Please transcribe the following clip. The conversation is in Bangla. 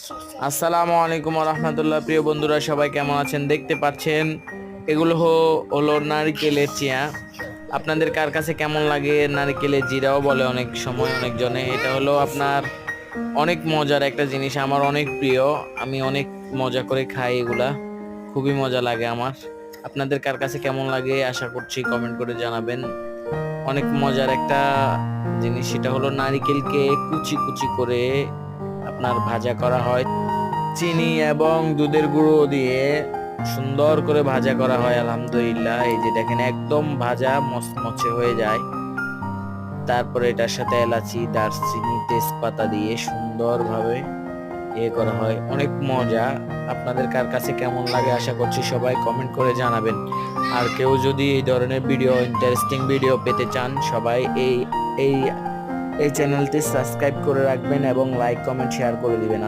আসসালামু আলাইকুম রহমতুল্লাহ। প্রিয় বন্ধুরা সবাই কেমন আছেন? দেখতে পাচ্ছেন এগুলো হলো নারিকেলের চিয়া। আপনাদের কার কাছে কেমন লাগে? নারিকেলের জিরাও বলে অনেক সময় অনেকজনে। এটা হলো আপনার অনেক মজার একটা জিনিস, আমার অনেক প্রিয়। আমি অনেক মজা করে খাই এগুলা, খুবই মজা লাগে আমার। আপনাদের কার কাছে কেমন লাগে আশা করছি কমেন্ট করে জানাবেন। অনেক মজার একটা জিনিস, সেটা হলো নারিকেলকে কুচি কুচি করে আপনার ভাজা করা হয় চিনি এবং দুধের গুঁড়ো দিয়ে, সুন্দর করে ভাজা করা হয়। আলহামদুলিল্লাহ, এই যে দেখেন একদম ভাজা মচমচে হয়ে যায়। তারপরে এটার সাথে এলাচি, দারচিনি, তেজপাতা দিয়ে সুন্দরভাবে করা হয়। অনেক মজা। আপনাদের কার কাছে কেমন লাগে আশা করছি সবাই কমেন্ট করে জানাবেন। আর কেউ যদি এই ধরনের ভিডিও, ইন্টারেস্টিং ভিডিও পেতে চান, সবাই এই এই এই চ্যানেলটি সাবস্ক্রাইব করে রাখবেন এবং লাইক কমেন্ট শেয়ার করে দিবেন।